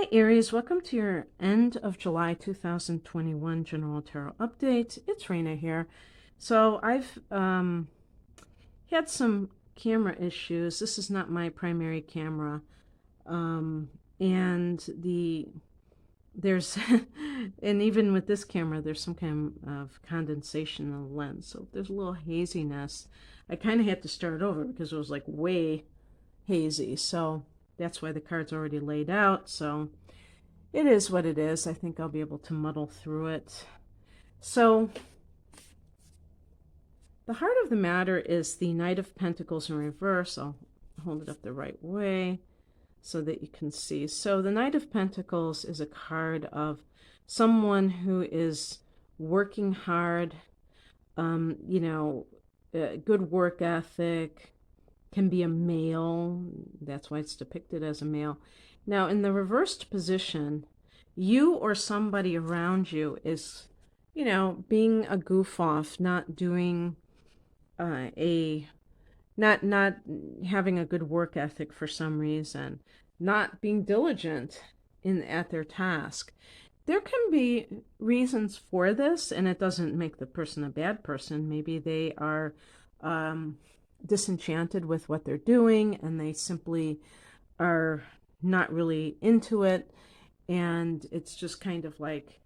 Hi Aries, welcome to your end of July 2021 General Tarot Update. It's Raina here. So I've had some camera issues. This is not my primary camera. And there's and even with this camera there's some kind of condensation in the lens. So there's a little haziness. I kind of had to start over because it was like way hazy. So that's why the card's already laid out. So it is what it is. I think I'll be able to muddle through it. So the heart of the matter is the Knight of Pentacles in reverse. I'll hold it up the right way so that you can see. So the Knight of Pentacles is a card of someone who is working hard, good work ethic, can be a male. That's why it's depicted as a male. Now, in the reversed position, you or somebody around you is, being a goof off, not doing not having a good work ethic for some reason, not being diligent at their task. There can be reasons for this, and it doesn't make the person a bad person. Maybe they are disenchanted with what they're doing and they simply are not really into it, and it's just kind of like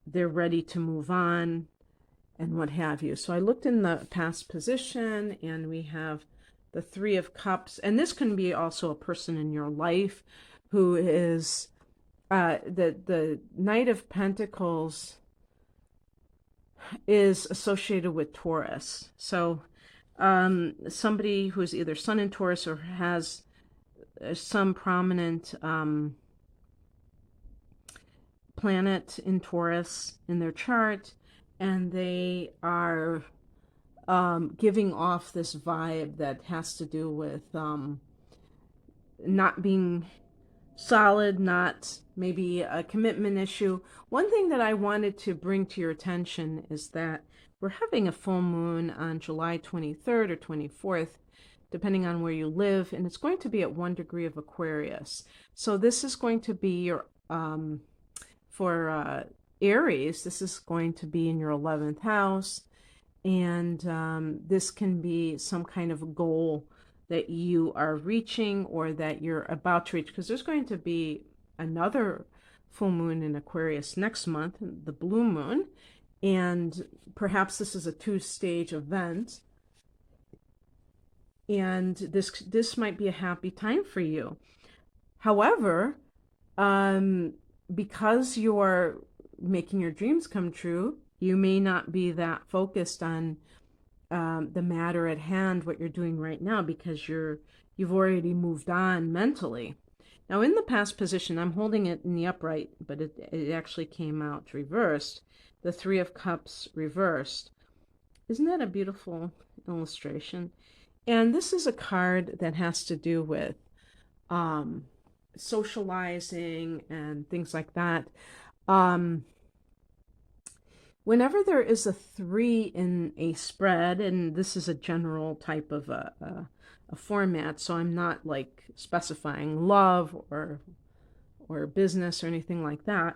they're ready to move on and what have you. So I looked in the past position and we have the Three of Cups, and this can be also a person in your life who is the Knight of Pentacles is associated with Taurus. So somebody who's either Sun in Taurus or has some prominent planet in Taurus in their chart, and they are giving off this vibe that has to do with not being solid, not maybe a commitment issue. One thing that I wanted to bring to your attention is that we're having a full moon on July 23rd or 24th, depending on where you live, and it's going to be at 1 degree of Aquarius. So this is going to be your, for Aries, this is going to be in your 11th house, and this can be some kind of a goal that you are reaching or that you're about to reach, because there's going to be another full moon in Aquarius next month, the blue moon, and perhaps this is a two-stage event, and this might be a happy time for you. However, because you're making your dreams come true, you may not be that focused on the matter at hand, what you're doing right now, because you've already moved on mentally. Now, in the past position, I'm holding it in the upright, but it actually came out reversed. The Three of Cups reversed. Isn't that a beautiful illustration? And this is a card that has to do with socializing and things like that. Whenever there is a 3 in a spread, and this is a general type of a format, so I'm not like specifying love or business or anything like that,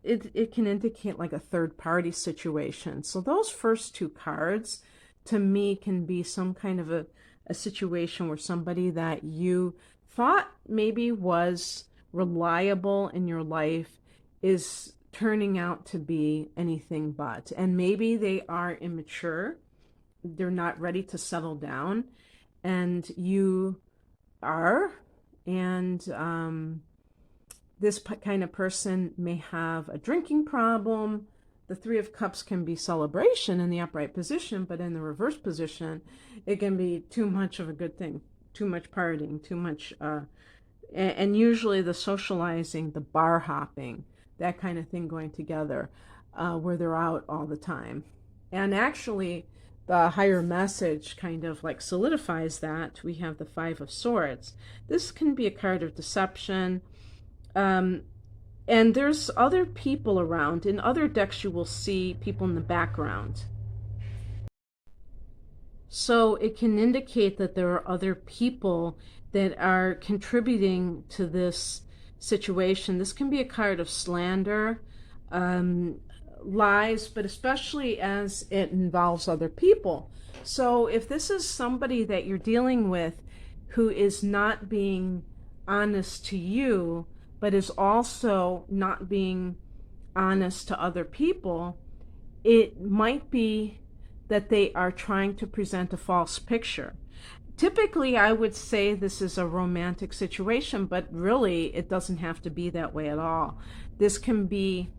it can indicate like a third party situation. So those first two cards to me can be some kind of a situation where somebody that you thought maybe was reliable in your life is turning out to be anything but. And maybe they are immature, they're not ready to settle down, and you are. And this kind of person may have a drinking problem. The Three of Cups can be celebration in the upright position, but in the reverse position, it can be too much of a good thing, too much partying, too much, and usually the socializing, the bar hopping, that kind of thing going together, where they're out all the time. And actually, the higher message kind of like solidifies that. We have the Five of Swords. This can be a card of deception. And there's other people around. In other decks, you will see people in the background. So it can indicate that there are other people that are contributing to this situation. This can be a card of slander, um, lies, but especially as it involves other people. So if this is somebody that you're dealing with who is not being honest to you, but is also not being honest to other people, it might be that they are trying to present a false picture. Typically, I would say this is a romantic situation, but really it doesn't have to be that way at all. This can be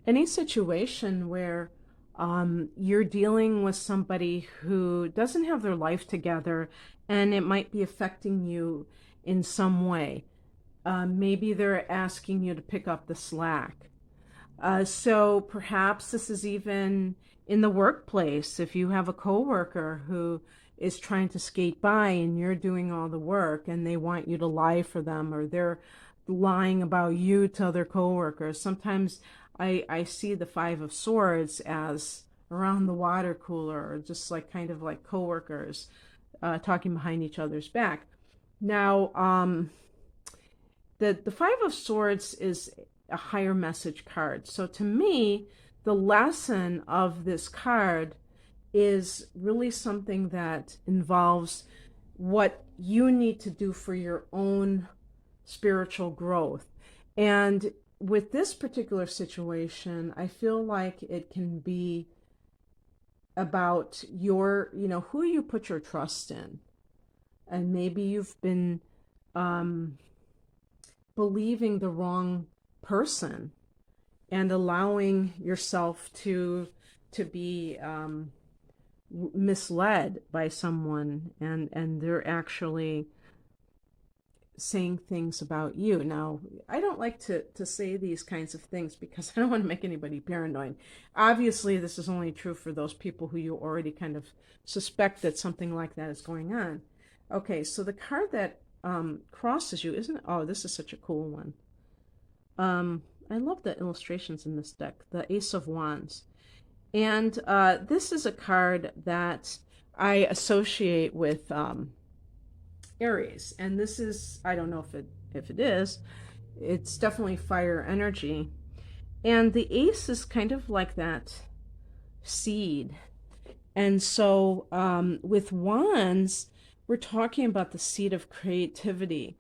any situation where you're dealing with somebody who doesn't have their life together, and it might be affecting you in some way. Maybe they're asking you to pick up the slack. So perhaps this is even in the workplace. If you have a coworker who is trying to skate by and you're doing all the work and they want you to lie for them, or they're lying about you to other coworkers. Sometimes I see the Five of Swords as around the water cooler, or just like kind of like coworkers talking behind each other's back. Now, the Five of Swords is a higher message card. So to me, the lesson of this card is really something that involves what you need to do for your own spiritual growth. And with this particular situation, I feel like it can be about your, who you put your trust in. And maybe you've been believing the wrong person and allowing yourself to be misled by someone, and they're actually saying things about you. Now, I don't like to say these kinds of things because I don't want to make anybody paranoid. Obviously, this is only true for those people who you already kind of suspect that something like that is going on. Okay, so the card that crosses you, isn't it? Oh, this is such a cool one. I love the illustrations in this deck, the Ace of Wands. And this is a card that I associate with Aries. And this is, I don't know if it is, it's definitely fire energy. And the ace is kind of like that seed. And so with wands, we're talking about the seed of creativity,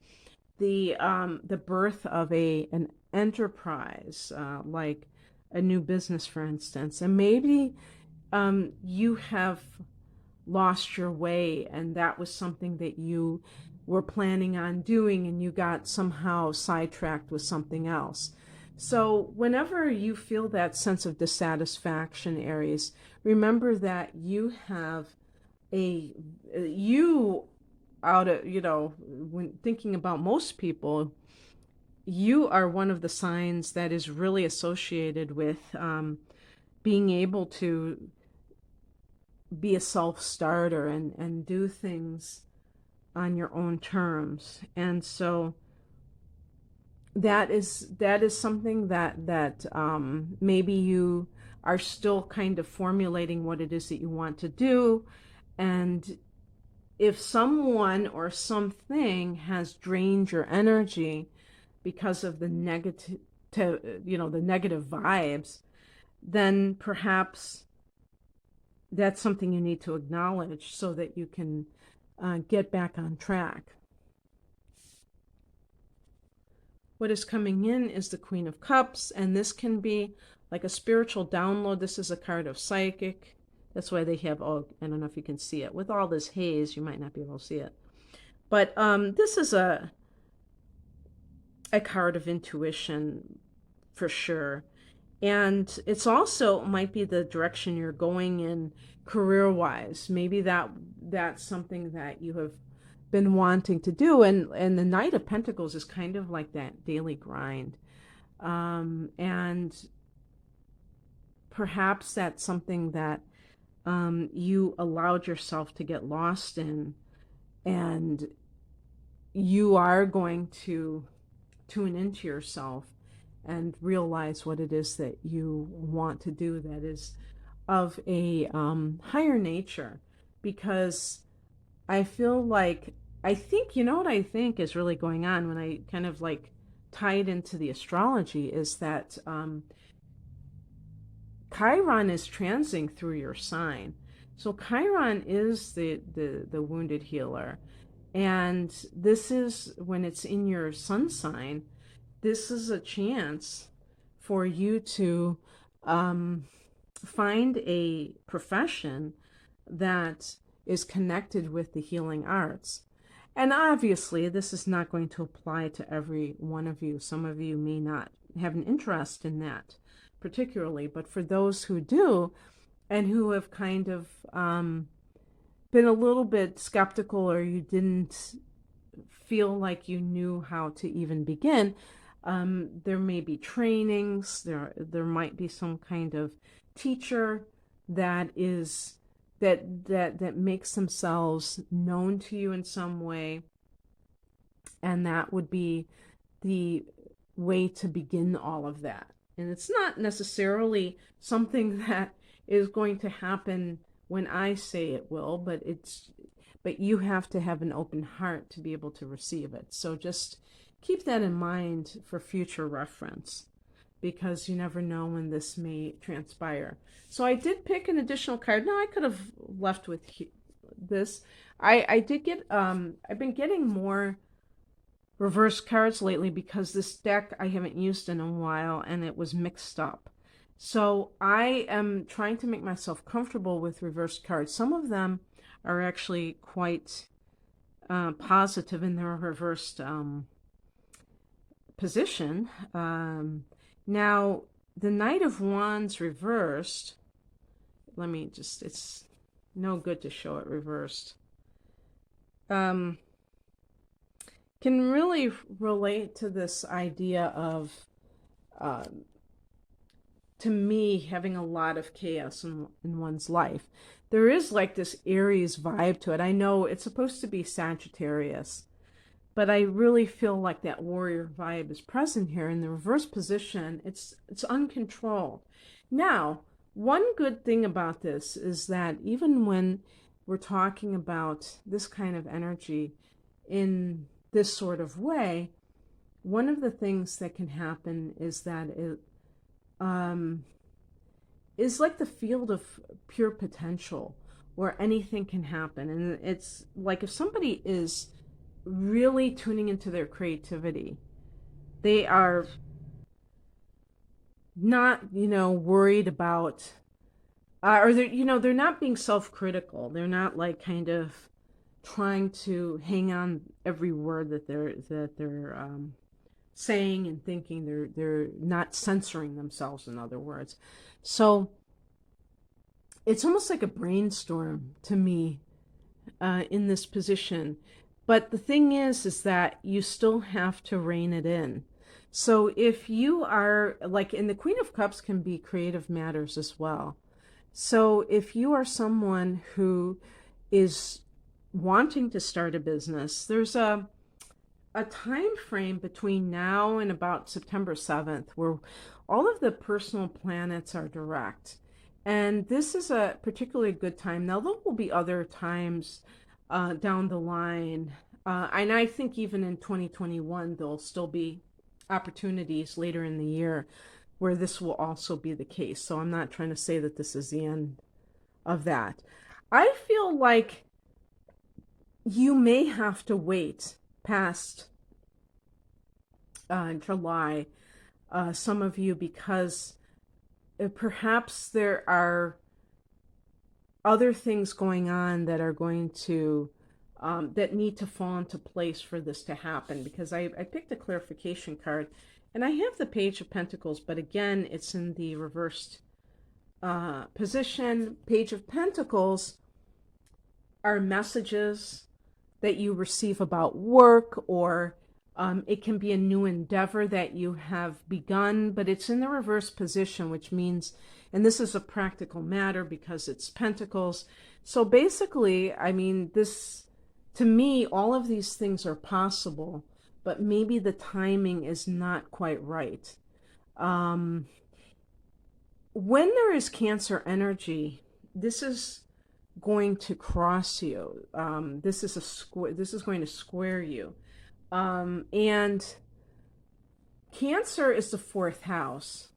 the birth of an enterprise, like a new business, for instance. And maybe you have lost your way, and that was something that you were planning on doing, and you got somehow sidetracked with something else. So whenever you feel that sense of dissatisfaction, Aries, remember that you have out of, when thinking about most people, you are one of the signs that is really associated with being able to be a self-starter and do things on your own terms. And so that is something that maybe you are still kind of formulating what it is that you want to do. And if someone or something has drained your energy because of the negative, the negative vibes, then perhaps that's something you need to acknowledge so that you can get back on track. What is coming in is the Queen of Cups, and this can be like a spiritual download. This is a card of psychic. That's why they have, I don't know if you can see it. With all this haze, you might not be able to see it. But this is a card of intuition for sure. And it's also might be the direction you're going in career-wise. Maybe that's something that you have been wanting to do. And the Knight of Pentacles is kind of like that daily grind. And perhaps that's something that you allowed yourself to get lost in. And you are going to tune into yourself and realize what it is that you want to do that is of a higher nature. Because I feel like I think, you know what I think is really going on when I kind of like tie it into the astrology is that Chiron is transing through your sign. So Chiron is the wounded healer. And this is when it's in your sun sign, this is a chance for you to um, find a profession that is connected with the healing arts. And obviously, this is not going to apply to every one of you. Some of you may not have an interest in that particularly, but for those who do and who have kind of been a little bit skeptical, or you didn't feel like you knew how to even begin, there may be trainings, there might be some kind of teacher that is that makes themselves known to you in some way, and that would be the way to begin all of that. And it's not necessarily something that is going to happen when I say it will, but you have to have an open heart to be able to receive it. So just keep that in mind for future reference, because you never know when this may transpire. So I did pick an additional card. Now I could have left with this. I did get, I've been getting more reverse cards lately because this deck I haven't used in a while and it was mixed up. So I am trying to make myself comfortable with reverse cards. Some of them are actually quite positive in their reversed position. Now, the Knight of Wands reversed, let me just, it's no good to show it reversed, can really relate to this idea of, to me, having a lot of chaos in one's life. There is like this Aries vibe to it. I know it's supposed to be Sagittarius, but I really feel like that warrior vibe is present here. In the reverse position, it's uncontrolled. Now, one good thing about this is that even when we're talking about this kind of energy in this sort of way, one of the things that can happen is that it is like the field of pure potential where anything can happen. And it's like if somebody is really tuning into their creativity, they are not, worried about, or they're not being self-critical. They're not like kind of trying to hang on every word that they're saying and thinking. They're not censoring themselves, in other words. So it's almost like a brainstorm to me in this position. But the thing is that you still have to rein it in. So if you are like, and the Queen of Cups can be creative matters as well. So if you are someone who is wanting to start a business, there's a time frame between now and about September 7th where all of the personal planets are direct. And this is a particularly good time. Now, there will be other times down the line. And I think even in 2021, there'll still be opportunities later in the year where this will also be the case. So I'm not trying to say that this is the end of that. I feel like you may have to wait past July, some of you, because perhaps there are other things going on that are going to that need to fall into place for this to happen. Because I picked a clarification card, and I have the Page of Pentacles, but again, it's in the reversed position. Page of Pentacles are messages that you receive about work, or it can be a new endeavor that you have begun, but it's in the reverse position, which means, and this is a practical matter because it's Pentacles. So basically, I mean, this, to me, all of these things are possible, but maybe the timing is not quite right. When there is Cancer energy, this is going to cross you. This is a square. This is going to square you. And Cancer is the fourth house.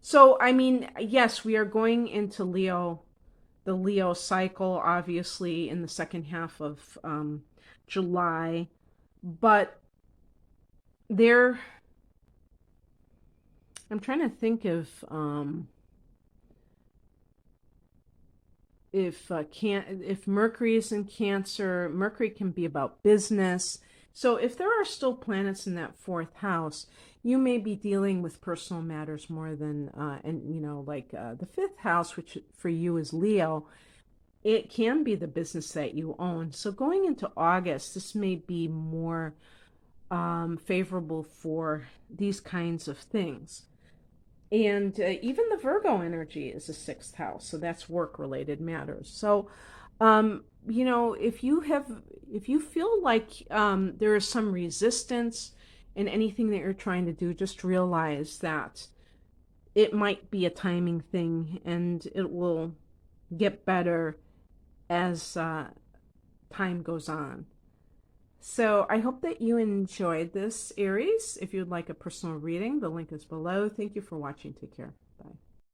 So, I mean, yes, we are going into Leo, the Leo cycle, obviously, in the second half of July. But there, I'm trying to think of if Mercury is in Cancer. Mercury can be about business. So if there are still planets in that fourth house, you may be dealing with personal matters more than and like the fifth house, which for you is Leo. It can be the business that you own. So going into August, this may be more favorable for these kinds of things. And even the Virgo energy is a sixth house, so that's work-related matters. So, if you feel like there is some resistance in anything that you're trying to do, just realize that it might be a timing thing, and it will get better as time goes on. So I hope that you enjoyed this, Aries. If you'd like a personal reading, the link is below. Thank you for watching. Take care. Bye.